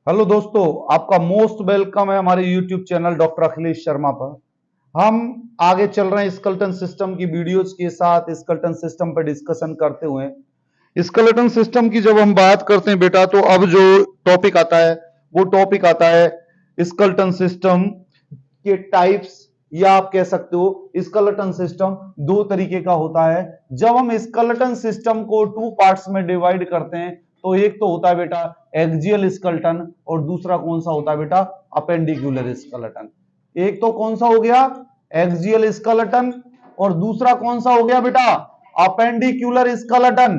Hello दोस्तों, आपका most welcome है हमारे YouTube channel doctor Akhilesh Sharma पर। हम आगे चल रहे हैं स्केलेटन सिस्टम की वीडियोज के साथ स्केलेटन सिस्टम पर डिस्कशन करते हुए। स्केलेटन सिस्टम की जब हम बात करते हैं बेटा, तो अब जो टॉपिक आता है वो टॉपिक आता है स्केलेटन सिस्टम के टाइप्स, या आप कह सकते हो स्केलेटन सिस्टम दो तरीके का होता है। जब हम स्केलेटन सिस्टम को टू पार्ट्स में डिवाइड करते हैं तो एक तो होता है बेटा एक्सियल स्केलेटन और दूसरा कौन सा होता है बेटा अपेंडिकुलर स्केलेटन। एक तो कौन सा हो गया एक्सियल स्केलेटन और दूसरा कौन सा हो गया बेटा अपेंडिकुलर स्केलेटन।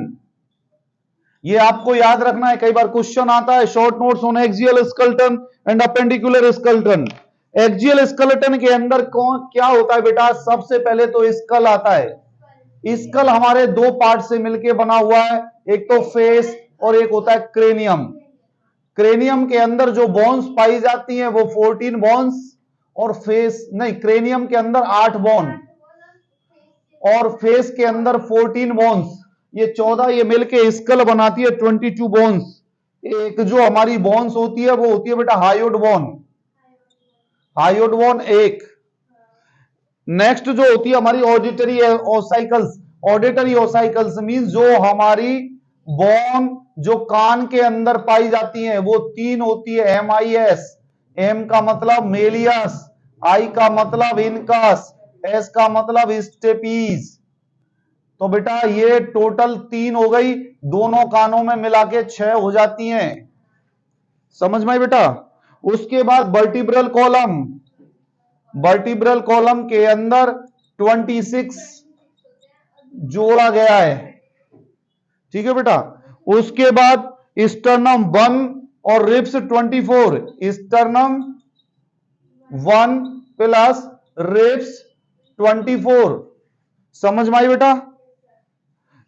ये आपको याद रखना है, कई बार क्वेश्चन आता है short notes on axial skeleton and appendicular skeleton. Axial skeleton के अंदर कौन क्या होता है बेटा, सबसे पहले तो स्कल आता है। स्कल हमारे दो पार्ट से मिलकर बना हुआ है, एक तो फेस और एक होता है क्रेनियम। क्रेनियम के अंदर जो बोन्स पाई जाती हैं वो 14 बोन्स, और फेस नहीं, क्रेनियम के अंदर 8 बोन और फेस के अंदर 14 बोन्स, ये 14 ये मिलके स्कल बनाती है 22 बोन्स। एक जो हमारी बोन्स होती है वो होती है बेटा हायोड बोन, हायोड बोन एक। नेक्स्ट जो होती है हमारी auditory ossicles, auditory ossicles means जो हमारी बोन जो कान के अंदर पाई जाती हैं वो 3 होती है। MIS, एम का मतलब मेलियस, आई का मतलब इनकस, एस का मतलब स्टेपीज। तो बेटा ये टोटल 3 हो गई, दोनों कानों में मिला के 6 हो जाती हैं। समझ में आई बेटा। उसके बाद वर्टिब्रल कॉलम, वर्टिब्रल कॉलम के अंदर 26 जोड़ा गया है, ठीक है बेटा। उसके बाद स्टर्नम 1 और रिब्स 24, स्टर्नम 1 प्लस रिब्स 24। समझ में आई बेटा।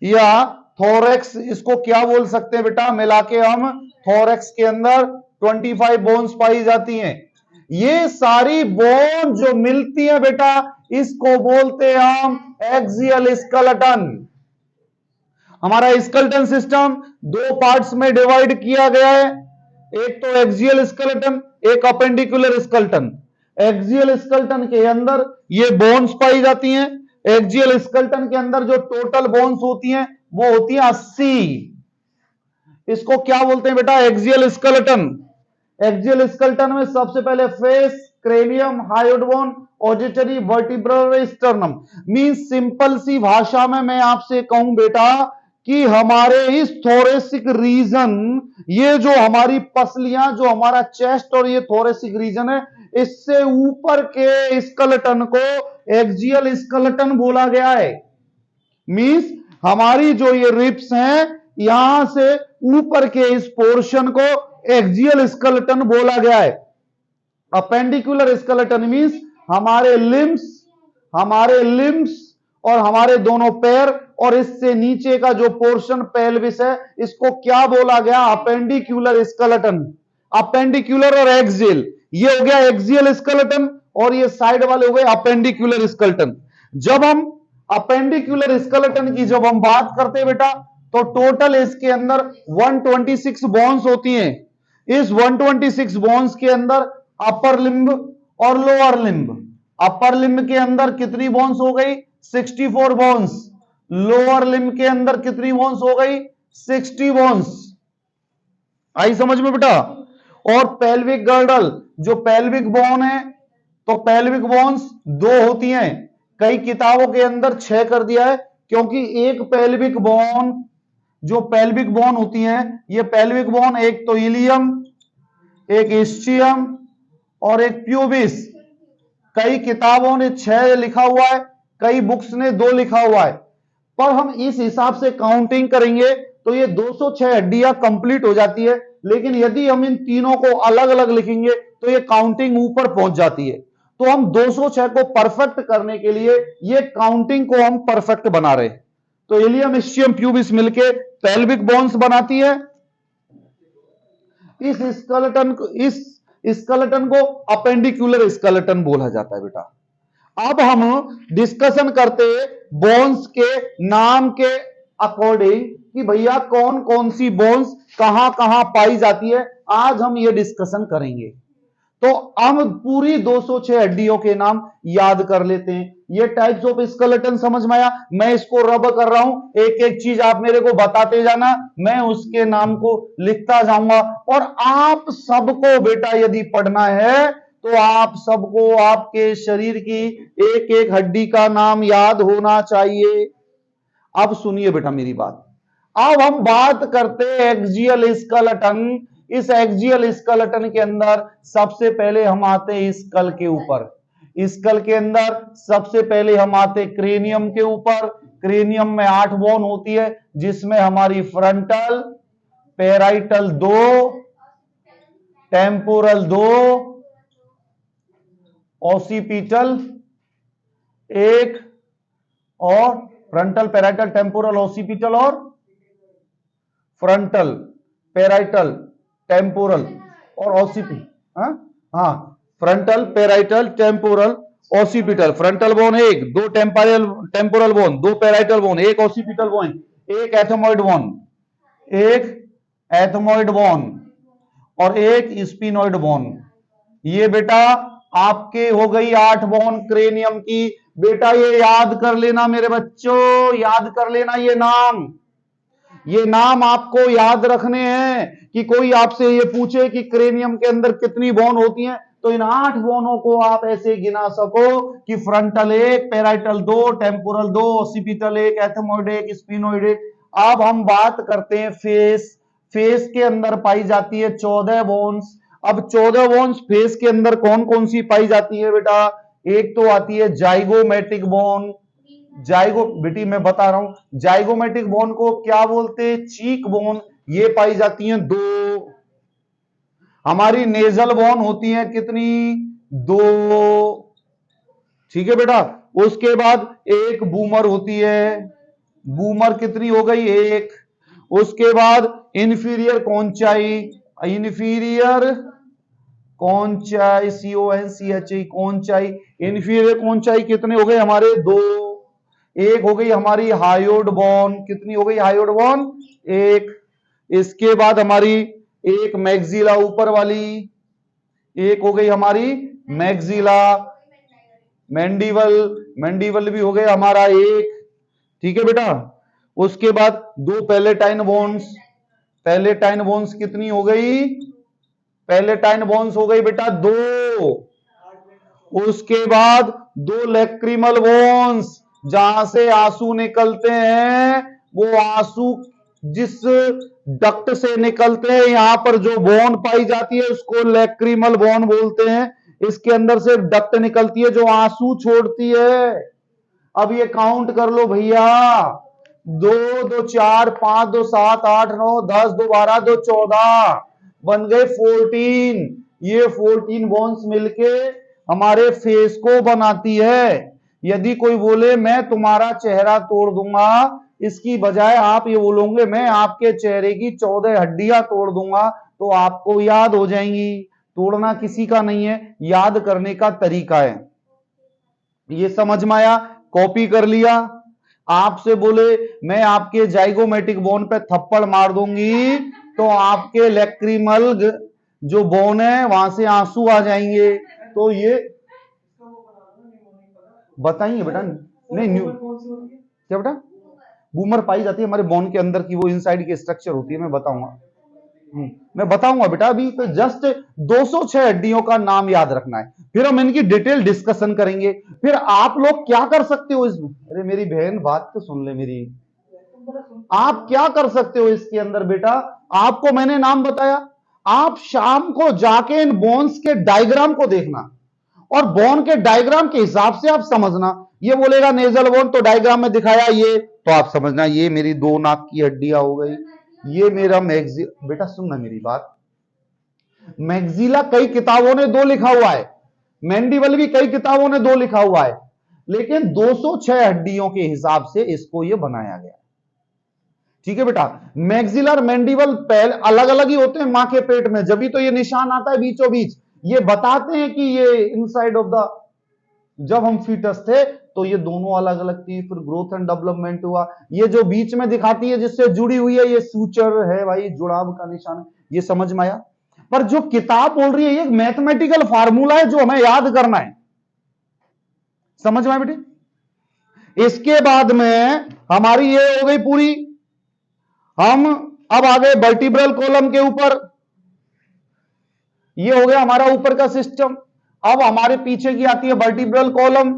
या थोरेक्स, इसको क्या बोल सकते हैं बेटा, मिला के हम थोरेक्स के अंदर 25 बोन्स पाई जाती हैं। ये सारी बोन जो मिलती है बेटा इसको बोलते हैं हम एक्सियल स्केलेटन। हमारा स्केलेटन सिस्टम दो पार्ट्स में डिवाइड किया गया है, एक तो एक्सियल स्केलेटन एक अपेंडिकुलर स्केलेटन। एक्सियल स्केलेटन के अंदर ये बोन्स पाई जाती हैं। एक्सियल स्केलेटन के अंदर जो टोटल बोन्स होती हैं वो होती है 80। इसको क्या बोलते हैं बेटा एक्सियल स्केलेटन। एक्सियल स्केलेटन में सबसे पहले face, cranium, hyoid bone, auditory, vertebral, sternum. Means simple सी भाषा में मैं आपसे कहूं बेटा कि हमारे इस थोरेसिक रीजन, ये जो हमारी पसलियां, जो हमारा चेस्ट और ये थोरेसिक रीजन है, इससे ऊपर के स्केलेटन को एक्सियल स्केलेटन बोला गया है। मींस हमारी जो ये रिब्स हैं यहां से ऊपर के इस पोर्शन को एक्सियल स्केलेटन बोला गया है। अपेंडिकुलर स्केलेटन मींस हमारे लिम्स और हमारे दोनों पैर और इससे नीचे का जो पोर्शन पेल्विस है इसको क्या बोला गया अपेंडिकुलर स्केलेटन। अपेंडिकुलर और एक्सियल, ये हो गया एक्सियल स्केलेटन और ये साइड वाले हो गए अपेंडिकुलर स्केलेटन। जब हम अपेंडिकुलर स्केलेटन की जब हम बात करते हैं बेटा तो टोटल इसके अंदर 126 बोन्स होती हैं। इस 126 बोन्स के अंदर अपर लिम्ब और लोअर लिम्ब, अपर लिम्ब के अंदर कितनी बोन्स हो गई 64 बोन्स, लोअर लिम्ब के अंदर कितनी बोन्स हो गई 60 बोन्स। आई समझ में बेटा। और पेल्विक गर्डल, जो पेल्विक बोन है तो पेल्विक बोन्स दो होती हैं, कई किताबों के अंदर 6 कर दिया है क्योंकि एक पेल्विक बोन, जो पेल्विक बोन होती है ये पेल्विक बोन एक तो इलियम, एक इस्चियम और एक प्यूबिस। कई किताबों ने 6 लिखा हुआ है, कई बुक्स ने 2 लिखा हुआ है, पर हम इस हिसाब से काउंटिंग करेंगे तो ये 206 हड्डियां कंप्लीट हो जाती है। लेकिन यदि हम इन तीनों को अलग अलग लिखेंगे तो ये काउंटिंग ऊपर पहुंच जाती है। तो हम 206 को परफेक्ट करने के लिए ये काउंटिंग को हम परफेक्ट बना रहे हैं। तो इलियम, इस्चियम, प्यूबिस मिलके पेल्विक बोन्स बनाती है। इस स्केलेटन को अपेंडिकुलर स्केलेटन बोला जाता है बेटा। अब हम डिस्कशन करते बोन्स के नाम के अकॉर्डिंग कि भैया कौन कौन सी बोन्स कहां कहां पाई जाती है, आज हम ये डिस्कशन करेंगे। तो हम पूरी 206 हड्डियों के नाम याद कर लेते हैं। ये टाइप्स ऑफ स्केलेटन समझ में आया। मैं इसको रब कर रहा हूं, एक एक चीज आप मेरे को बताते जाना, मैं उसके नाम को लिखता जाऊंगा। और आप सबको बेटा यदि पढ़ना है तो आप सबको आपके शरीर की एक एक हड्डी का नाम याद होना चाहिए। अब सुनिए बेटा मेरी बात। अब हम बात करते हैं एक्सियल स्केलेटन। इस एक्सियल स्केलेटन के अंदर सबसे पहले हम आते हैं स्कल के ऊपर। स्कल के अंदर सबसे पहले हम आते क्रेनियम के ऊपर। क्रेनियम में 8 बोन होती है, जिसमें हमारी फ्रंटल, पैराइटल 2, टेम्पोरल 2, ऑसिपिटल 1 और फ्रंटल, पैराइटल, टेम्पोरल, ऑसिपिटल और फ्रंटल, पैराइटल, टेम्पोरल और ऑसिपिटल। हाँ, frontal, parietal, temporal, occipital. Frontal bone 1, 2 temporal bone, 2 parietal bone, 1 occipital bone, 1 ethmoid bone, 1 ethmoid bone और 1 स्पिनोइड बोन। ये बेटा आपके हो गई 8 बोन क्रेनियम की। बेटा ये याद कर लेना मेरे बच्चों, याद कर लेना ये नाम आपको याद रखने हैं। कि कोई आपसे ये पूछे कि क्रेनियम के अंदर कितनी बोन होती हैं, तो इन 8 बोनों को आप ऐसे गिना सको कि frontal 1, parietal 2, temporal 2, occipital 1, ethmoid 1, sphenoid 1। अब हम बात करते हैं फेस। फेस के अंदर पाई जाती है 14 बोन्स। अब 14 बोन्स फेस के अंदर कौन कौन सी पाई जाती है बेटा? एक तो आती है जाइगोमेटिक बोन। बेटी मैं बता रहा हूं, जाइगोमेटिक बोन को क्या बोलते हैं? Cheek bone. ये पाई जाती हैं 2। हमारी नेजल बोन होती है कितनी? 2। ठीक है बेटा। उसके बाद एक बूमर होती है। बूमर कितनी हो गई? 1। उसके बाद इंफीरियर कॉन्चाई, CONCHI, कॉन्चाई, इंफीरियर कॉन्चाई कितने हो गए हमारे? 2। एक हो गई हमारी हायोड बोन। कितनी हो गई हायोड बोन? 1। इसके बाद हमारी एक मैग्जिला ऊपर वाली, एक हो गई हमारी मैग्जिला। मैंडिबल भी हो गया हमारा 1। ठीक है बेटा। उसके बाद 2 पैलेटाइन बोन्स। पैलेटाइन बोन्स कितनी हो गई? पैलेटाइन बोन्स हो गई बेटा 2। उसके बाद 2 लैक्रिमल बोन्स, जहां से आंसू निकलते हैं। वो आंसू जिस डक्ट से निकलते हैं, यहां पर जो बोन पाई जाती है उसको लैक्रिमल बोन बोलते हैं। इसके अंदर से डक्ट निकलती है जो आंसू छोड़ती है। अब ये काउंट कर लो भैया, 2 2 4 5 2 7 8 9 10 2 12 2 14 बन गए 14। ये 14 बोन्स मिलके हमारे फेस को बनाती है। यदि कोई बोले मैं तुम्हारा चेहरा तोड़ दूंगा, इसकी बजाय आप ये बोलोगे मैं आपके चेहरे की 14 हड्डियां तोड़ दूंगा, तो आपको याद हो जाएंगी। तोड़ना किसी का नहीं है, याद करने का तरीका है। ये समझ में आया? कॉपी कर लिया। आपसे बोले मैं आपके जाइगोमेटिक बोन पे थप्पड़ मार दूंगी, तो आपके लैक्रिमल जो बोन है वहां से आंसू आ जाएंगे। तो ये बताइए बेटा। नहीं क्या बेटा? बूमर पाई जाती है हमारे बोन के अंदर की, वो इनसाइड की स्ट्रक्चर होती है। मैं बताऊंगा बेटा। अभी तो जस्ट 206 हड्डियों का नाम याद रखना है, फिर हम इनकी डिटेल डिस्कशन करेंगे। फिर आप लोग क्या कर सकते हो इसमें? अरे मेरी बहन बात तो सुन ले मेरी। आप क्या कर सकते हो इसके अंदर बेटा? आपको मैंने नाम बताया, आप शाम को जाके इन बोन्स के डायग्राम को देखना और बोन के डायग्राम के हिसाब से आप समझना। ये बोलेगा नेजल बोन, तो डायग्राम में दिखाया ये, तो आप समझना ये मेरी 2 नाक की हड्डियां हो गई, ये मेरा मैग्जिला। बेटा सुनना मेरी बात, मैग्जिला कई किताबों ने 2 लिखा हुआ है, मैंडिबल भी कई किताबों ने 2 लिखा हुआ है, लेकिन 206 हड्डियों के हिसाब से इसको ये बनाया गया। ठीक है बेटा। मैग्जिलर मैंडिबल पहले अलग अलग ही होते हैं मां के पेट में, जब भी तो ये निशान आता है बीचों बीच। ये बताते हैं कि ये इनसाइड ऑफ द, जब हम फीटस थे तो ये दोनों अलग अलग थी, फिर ग्रोथ एंड डेवलपमेंट हुआ। ये जो बीच में दिखाती है जिससे जुड़ी हुई है, ये सूचर है भाई, जुड़ाव का निशान। ये समझ में आया? पर जो किताब बोल रही है ये मैथमेटिकल फार्मूला है जो हमें याद करना है। समझ में आया बेटे? इसके बाद में हमारी ये हो गई पूरी। हम अब आ गए वर्टिब्रल कॉलम के ऊपर। ये हो गया हमारा ऊपर का सिस्टम। अब हमारे पीछे की आती है वर्टिब्रल कॉलम,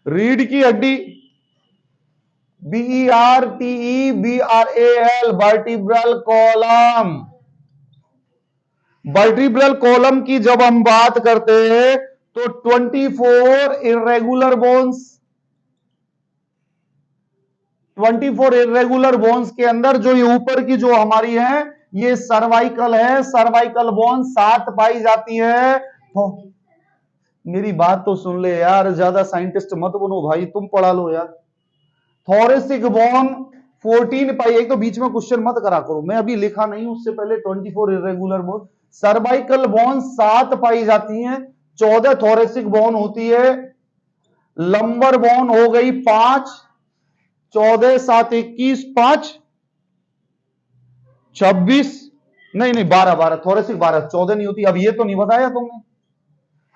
रीढ़ की हड्डी, BERTEBRAL, vertebral column. Vertebral column की जब हम बात करते हैं तो 24 इर्रेगुलर बोन्स, 24 इर्रेगुलर बोन्स के अंदर जो ये ऊपर की जो हमारी है ये सर्वाइकल है, सर्वाइकल बोन 7 पाई जाती है। तो मेरी बात तो सुन ले यार, ज्यादा साइंटिस्ट मत बनो भाई, तुम पढ़ा लो यार। थोरेसिक बोन 14 पाई, एक तो बीच में क्वेश्चन मत करा करो, मैं अभी लिखा नहीं उससे पहले 24 इर्रेगुलर बोन। सर्वाइकल बोन 7 पाई जाती हैं, 14 थोरेसिक बोन होती है। लंबर बोन हो गई 5, 14 7 21, 5 26, नहीं 12 थोरेसिक 12, 14 नहीं होती। अब ये तो नहीं बताया तुमने,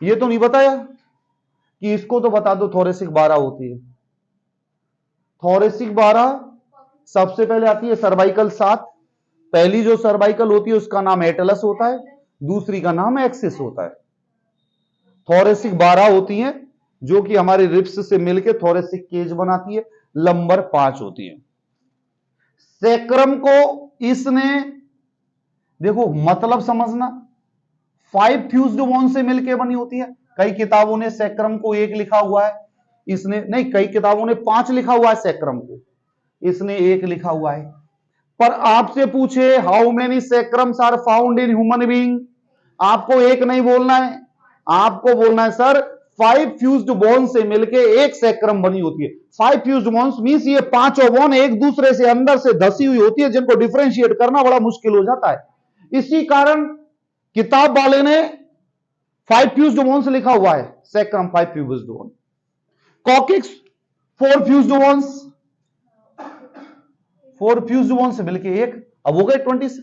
ये तो नहीं बताया कि इसको तो बता दो थोरेसिक 12 होती है। थोरेसिक 12 सबसे पहले आती है सर्वाइकल 7। पहली जो सर्वाइकल होती है उसका नाम एटलस होता है, दूसरी का नाम एक्सिस होता है। थोरेसिक 12 होती हैं जो कि हमारे रिब्स से मिलकर थोरेसिक केज बनाती है। लंबर 5 होती है। सैक्रम को इसने, देखो मतलब समझना, 5 फ्यूज्ड बोन से मिलकर बनी होती है। कई किताबों ने सैक्रम को 1 लिखा हुआ है, इसने नहीं, कई किताबों ने 5 लिखा हुआ है सैक्रम को, इसने 1 लिखा हुआ है। पर आपसे पूछे how many sacrums are found in human being, आपको 1 नहीं बोलना है, आपको बोलना है सर 5 फ्यूज्ड बोन से मिलके 1 सैक्रम बनी होती है। 5 फ्यूज्ड बोन्स मींस ये 5 बोन एक दूसरे से अंदर से धसी हुई होती है, जिनको डिफरेंशिएट करना बड़ा मुश्किल हो जाता है। इसी कारण किताब वाले ने 5 फ्यूज्ड बोन्स लिखा हुआ है, sacrum 5 fused bone. Coccyx 4 fused bones, 4 fused bone से मिलके 1, अब हो गए 26।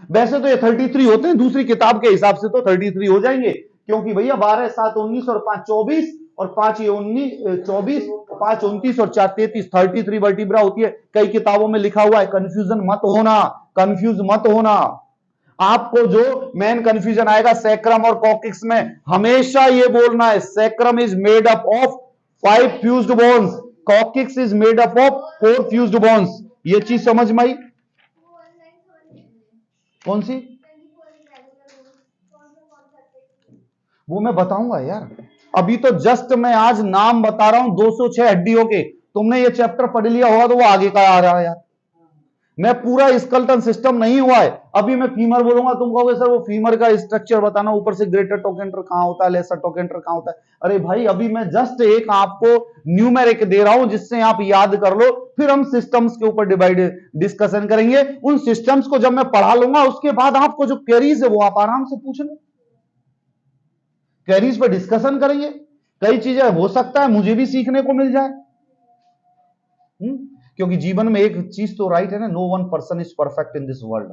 वैसे तो ये 33 होते हैं, दूसरी किताब के हिसाब से तो 33 हो जाएंगे, क्योंकि भैया 12 7 19 और 5 24 और 5 ये 19 24, 5 29 और 4 33, 33 वर्टिब्रा होती है। कई किताबों में लिखा हुआ है, कंफ्यूजन मत होना, कंफ्यूज मत होना। आपको जो मेन कंफ्यूजन आएगा सैक्रम और कॉकिक्स में, हमेशा ये बोलना है sacrum is made up of 5 fused bones, coccyx is made up of 4 fused bones. ये चीज समझ में आई? कौन सी? वो मैं बताऊंगा यार, अभी तो जस्ट मैं आज नाम बता रहा हूं 206 हड्डियों के। तुमने ये चैप्टर पढ़ लिया होगा तो वो आगे का आ रहा है यार। मैं पूरा स्केलेटन सिस्टम नहीं हुआ है, अभी मैं फीमर बोलूंगा, तुम कहोगे सर वो फीमर का स्ट्रक्चर बताना, ऊपर से ग्रेटर टोकेंटर कहां होता है, लेसर टोकेंटर कहां होता है। अरे भाई अभी मैं जस्ट एक आपको न्यूमेरिक दे रहा हूं जिससे आप याद कर लो, फिर हम सिस्टम्स के ऊपर डिवाइड डिस्कशन करेंगे। उन सिस्टम्स को जब मैं पढ़ा लूंगा उसके बाद आपको जो क्वेरीज है वो आप आराम से पूछ लो, क्वेरीज पर डिस्कशन करेंगे। कई चीजें हो सकता है मुझे भी सीखने को मिल जाए, क्योंकि जीवन में एक चीज तो राइट है ना, no one person is perfect in this world.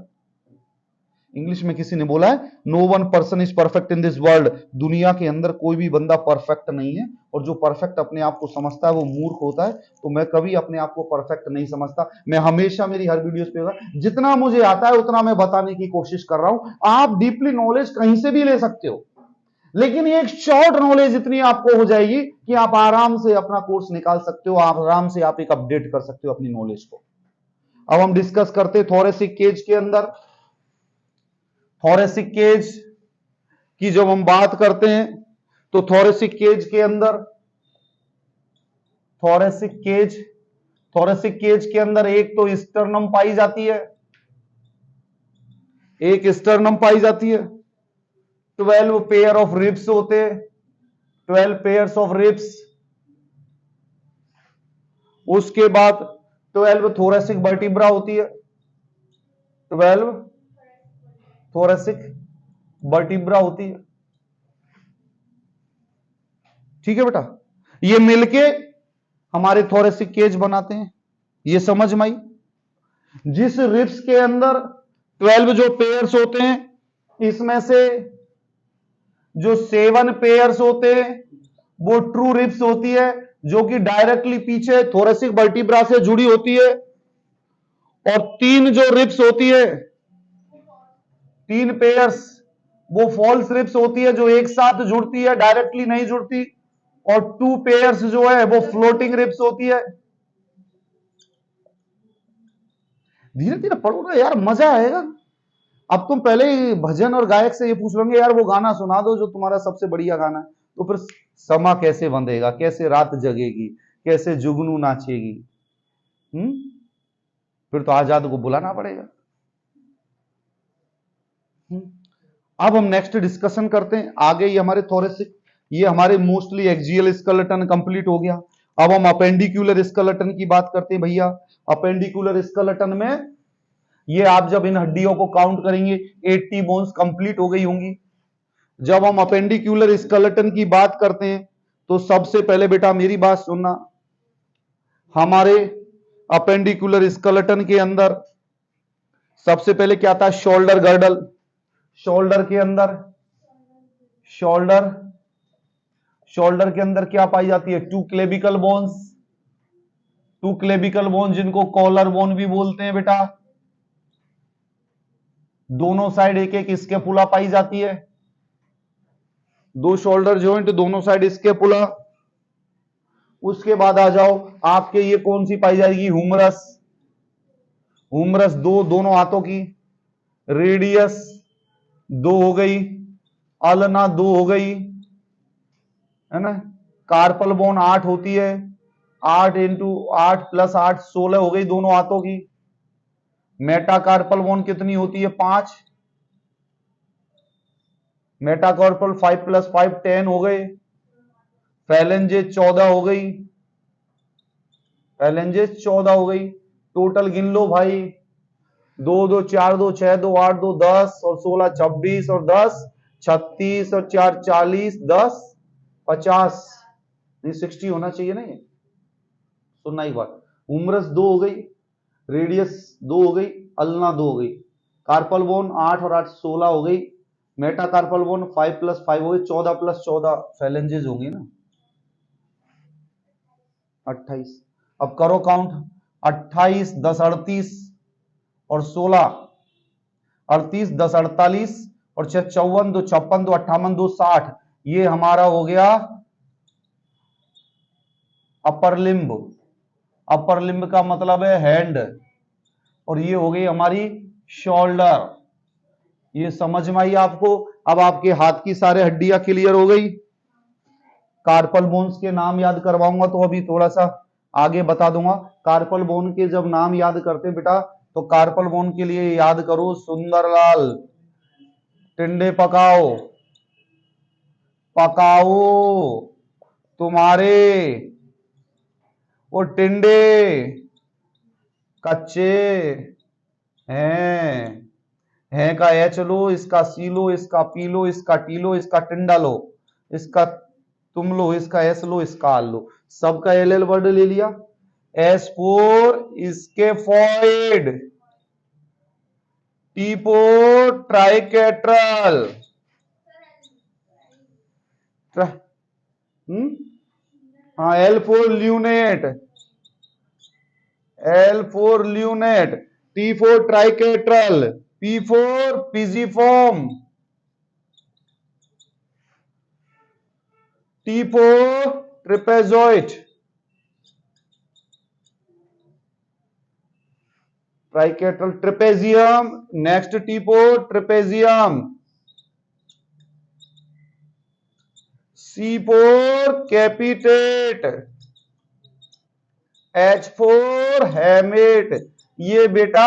English में किसी ने बोला है no one person is perfect in this world. दुनिया के अंदर कोई भी बंदा परफेक्ट नहीं है, और जो परफेक्ट अपने आप को समझता है वो मूर्ख होता है। तो मैं कभी अपने आप को परफेक्ट नहीं समझता, मैं हमेशा मेरी हर वीडियोस पे होगा जितना मुझे आता है उतना मैं बताने की कोशिश कर रहा हूं। आप डीपली नॉलेज कहीं से भी ले सकते हो, लेकिन ये एक शॉर्ट नॉलेज इतनी आपको हो जाएगी कि आप आराम से अपना कोर्स निकाल सकते हो, आप आराम से आप एक अपडेट कर सकते हो अपनी नॉलेज को। अब हम डिस्कस करते हैं थोरेसिक केज के अंदर। थोरेसिक केज की जब हम बात करते हैं तो थोरेसिक केज के अंदर, थोरेसिक केज के अंदर एक तो स्टर्नम पाई जाती है, एक स्टर्नम पाई जाती है। 12 पेयर ऑफ रिब्स होते हैं, 12 पेयर्स ऑफ रिब्स। उसके बाद 12 थोरेसिक वर्टिब्रा होती है, 12 थोरेसिक वर्टिब्रा होती है। ठीक है बेटा, ये मिलके हमारे थोरेसिक केज बनाते हैं। ये समझ में आई। जिस रिब्स के अंदर 12 जो पेयर्स होते हैं, इसमें से जो 7 पेयर्स होते हैं वो ट्रू रिब्स होती है, जो कि डायरेक्टली पीछे थोरेसिक वर्टिब्रा से जुड़ी होती है। और 3 जो रिब्स होती है, 3 पेयर्स, वो फॉल्स रिब्स होती है, जो एक साथ जुड़ती है, डायरेक्टली नहीं जुड़ती। और 2 पेयर्स जो है वो फ्लोटिंग रिब्स होती है। धीरे धीरे पढ़ो ना यार, मजा आएगा। अब तुम पहले ही भजन और गायक से ये पूछ लोगे यार वो गाना सुना दो जो तुम्हारा सबसे बढ़िया गाना है, तो फिर समा कैसे बंधेगा, कैसे रात जगेगी, कैसे जुगनू नाचेगी। फिर तो आजाद को बुलाना पड़ेगा। अब हम नेक्स्ट डिस्कशन करते हैं आगे। ये हमारे थोरेसिक, ये हमारे मोस्टली एक्सियल स्केलेटन कंप्लीट हो गया। अब हम अपेंडिकुलर स्केलेटन की बात करते हैं भैया। अपेंडिकुलर स्केलेटन में ये आप जब इन हड्डियों को काउंट करेंगे 80 बोन्स कंप्लीट हो गई होंगी। जब हम अपेंडिकुलर स्केलेटन की बात करते हैं तो सबसे पहले बेटा मेरी बात सुनना, हमारे अपेंडिकुलर स्केलेटन के अंदर सबसे पहले क्या आता है, शोल्डर गर्डल। शोल्डर के अंदर, शोल्डर के अंदर क्या पाई जाती है, 2 क्लेविकल बोन्स। 2 क्लेविकल बोन जिनको कॉलर बोन भी बोलते हैं बेटा। दोनों साइड एक एक स्कैपुला पाई जाती है। 2 शोल्डर जॉइंट, दोनों साइड स्कैपुला। उसके बाद आ जाओ आपके, ये कौन सी पाई जाएगी, हुमरस। हुमरस 2 दोनों हाथों की। रेडियस 2 हो गई, अल्ना 2 हो गई, है ना। कार्पल बोन 8 होती है, 8 इंटू 8 प्लस 8 16 हो गई दोनों हाथों की। मेटाकार्पल बोन कितनी होती है, 5। मेटाकार्पल 5 प्लस 5 10 हो गए। फैलेंजे 14 हो गई, फैलेंजे 14 हो गई। टोटल गिन लो भाई, 2 2 4 2 6 2 8 2 10 और 16 26 और 10 36 और 4 40 10 50, नहीं 60 होना चाहिए ना ये। सुनना एक बात, उमरस 2 हो गई, रेडियस 2 हो गई, अल्ना 2 हो गई। कार्पल बोन 8 और 8 16 हो गई। मेटा कार्पल बोन 5 प्लस 5 हो गई, 14 प्लस 14 फैलेंजेस होंगी ना, 28। अब करो काउंट, 28 10 38 और 16 38 10 48 और 6 54 2 56 2 58 2 60। ये हमारा हो गया अपर लिम्ब। अपर लिम्ब का मतलब है हैंड, और ये हो गई हमारी शोल्डर। ये समझ में आई आपको। अब आपके हाथ की सारे हड्डियां क्लियर हो गई। कार्पल बोन्स के नाम याद करवाऊंगा तो अभी थोड़ा सा आगे बता दूंगा। कार्पल बोन के जब नाम याद करते हैं बेटा, तो कार्पल बोन के लिए याद करो सुंदरलाल, टिंडे पकाओ, पकाओ तुम्हारे वो टिंडे कच्चे हैं का एच लो, इसका सी लो, इसका पी लो, इसका टी लो, इसका टिंडा लो, इसका तुम लो, इसका एस लो, इसका आल लो। सबका एल एल वर्ड ले लिया। S for scaphoid, T for triquetral, हाँ L for lunate, L for lunate, T for triquetral, P for pisiform, T for trapezoid, triquetral trapezium, next T for trapezium, C for capitate, H for hamate. ये बेटा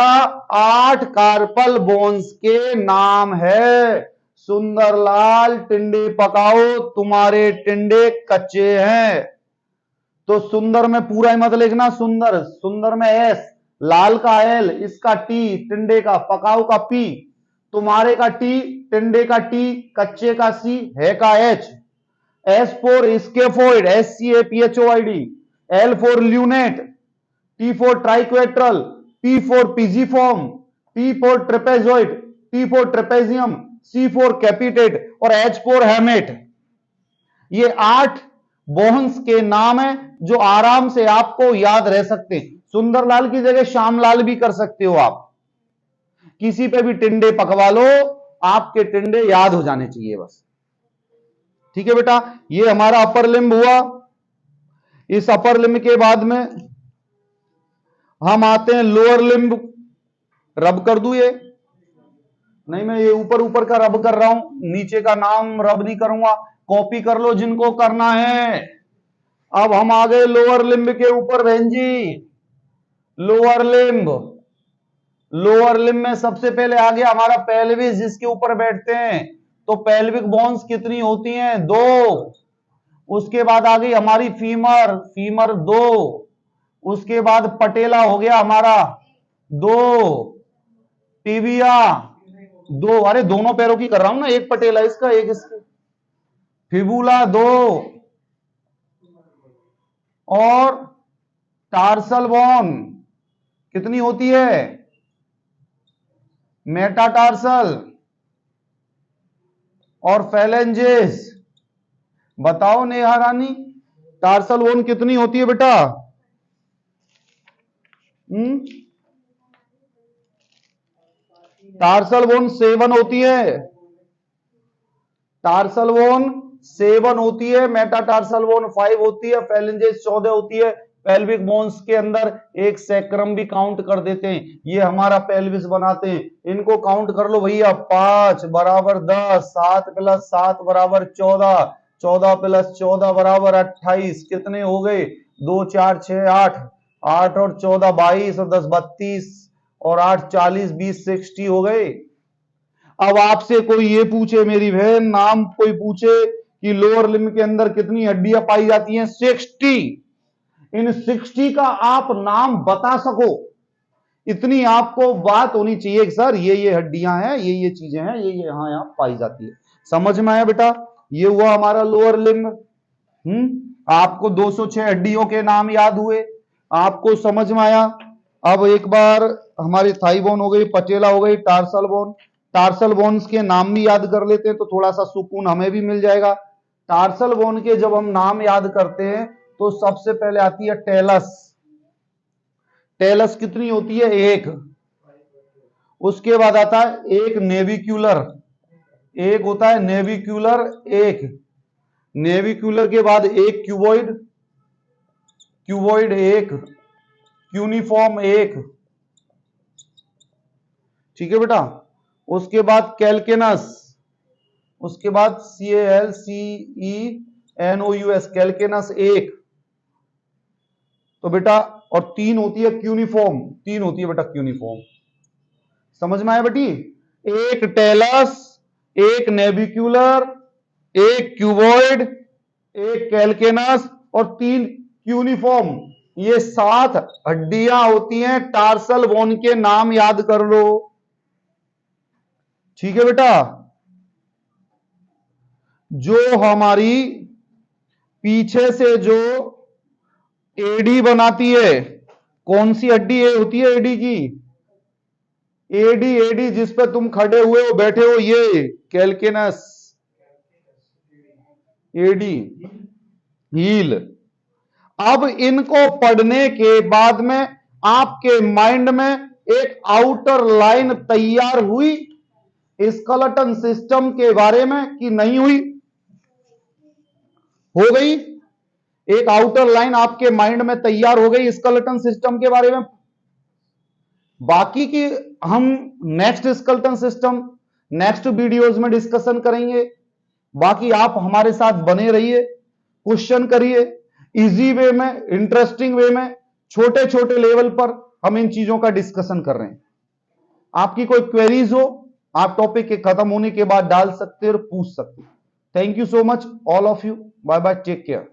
8 carpal bones के नाम है। सुंदरलाल टिंडे पकाओ, तुम्हारे टिंडे कच्चे हैं। तो सुंदर में पूरा ही मत लिखना, सुंदर, सुंदर में एस, लाल का एल, इसका टी, टिंडे का, पकाओ का पी, तुम्हारे का टी, टिंडे का टी, कच्चे का सी, है का H. S for scaphoid, SCAPHOID, L for lunate, T for triquetral, P for pigiform, T for trapezoid, T for trapezium, C for capitate और H for hamate। ये 8 बोन्स के नाम है जो आराम से आपको याद रह सकते हैं। सुंदरलाल की जगह श्यामलाल भी कर सकते हो आप। किसी पे भी टिंडे पकवा लो, आपके टिंडे याद हो जाने चाहिए बस। ठीक है बेटा, ये हमारा अपर लिम्ब हुआ। इस अपर लिम्ब के बाद में हम आते हैं लोअर लिम्ब। रब कर दूं ये? नहीं, मैं ये ऊपर ऊपर का रब कर रहा हूं, नीचे का नाम रब नहीं करूंगा। कॉपी कर लो जिनको करना है। अब हम आ गए लोअर लिम्ब के ऊपर बहन जी। लोअर लिम्ब, लोअर लिम्ब में सबसे पहले आ गया हमारा पेल्विस, जिसके ऊपर बैठते हैं। तो पेल्विक बोन्स कितनी होती हैं? 2। उसके बाद आ गई हमारी फीमर, फीमर 2। उसके बाद पटेला हो गया हमारा 2। टिबिया 2। अरे दोनों पैरों की कर रहा हूं ना, एक पटेला इसका एक इसका। फिबुला 2 और टार्सल बोन कितनी होती है? मेटाटार्सल और फेलेंजेस। बताओ नेहा रानी, टार्सल बोन कितनी होती है बेटा? टार्सल बोन 7 होती है। टार्सल बोन 7 होती है, मेटाटार्सल बोन 5 होती है, फेलेंजेस 14 होती है। पेल्विक बोन्स के अंदर एक सैक्रम भी काउंट कर देते हैं, ये हमारा पेल्विस बनाते हैं। इनको काउंट कर लो भैया, 5 बराबर 10, 7 प्लस 7 बराबर 14, 14 प्लस 14 बराबर 28। कितने हो गए? 2 4 6 8, 8 और 14 22 और 10 32 और 8 40 20 60 हो गए। अब आपसे कोई ये पूछे मेरी बहन, नाम कोई पूछे कि लोअर लिम्ब के अंदर कितनी हड्डियां पाई जाती हैं? 60। इन 60 का आप नाम बता सको, इतनी आपको बात होनी चाहिए कि सर ये हड्डियां हैं, ये चीजें हैं, ये यहां यहां पाई जाती है। समझ में आया बेटा? ये हुआ हमारा लोअर लिम्ब। आपको 206 हड्डियों के नाम याद हुए, आपको समझ में आया। अब एक बार हमारी थाई बोन हो गई, पटेला हो गई, टार्सल बोन। टार्सल बोन्स के नाम भी याद कर लेते हैं तो थोड़ा सा सुकून हमें भी मिल जाएगा। टार्सल बोन के जब हम नाम याद करते हैं तो सबसे पहले आती है टेलस। टेलस कितनी होती है? 1। उसके बाद आता है एक नेविक्यूलर, एक होता है नेविक्यूलर 1। नेविक्यूलर के बाद एक क्यूबॉइड, क्यूबॉइड 1, क्यूनिफॉर्म 1। ठीक है बेटा। उसके बाद कैल्केनस, उसके बाद CALCENOUS, कैल्केनस 1। तो बेटा और 3 होती है क्यूनिफॉर्म, 3 होती है बेटा क्यूनिफॉर्म। समझ में आया बेटी? एक टेलस, एक नेविक्यूलर, एक क्यूबॉइड, एक कैल्केनस और 3 क्यूनिफॉर्म। ये 7 हड्डियां होती हैं। टार्सल बोन के नाम याद कर लो। ठीक है बेटा। जो हमारी पीछे से जो एडी बनाती है, कौन सी हड्डी होती है एडी की? एडी, एडी जिस पे तुम खड़े हुए हो, बैठे हो, ये कैल्केनस एडी, हील। अब इनको पढ़ने के बाद में आपके माइंड में एक आउटर लाइन तैयार हुई स्केलेटन सिस्टम के बारे में कि नहीं हुई? हो गई। एक आउटर लाइन आपके माइंड में तैयार हो गई स्केलेटन सिस्टम के बारे में। बाकी की हम next skeleton system next videos में डिस्कशन करेंगे। बाकी आप हमारे साथ बने रहिए, क्वेश्चन करिए, इजी वे में, इंटरेस्टिंग वे में, छोटे छोटे लेवल पर हम इन चीजों का डिस्कशन कर रहे हैं। आपकी कोई क्वेरीज हो, आप टॉपिक के खत्म होने के बाद डाल सकते हैं और पूछ सकते हैं। Thank you so much all of you. Bye bye, take care.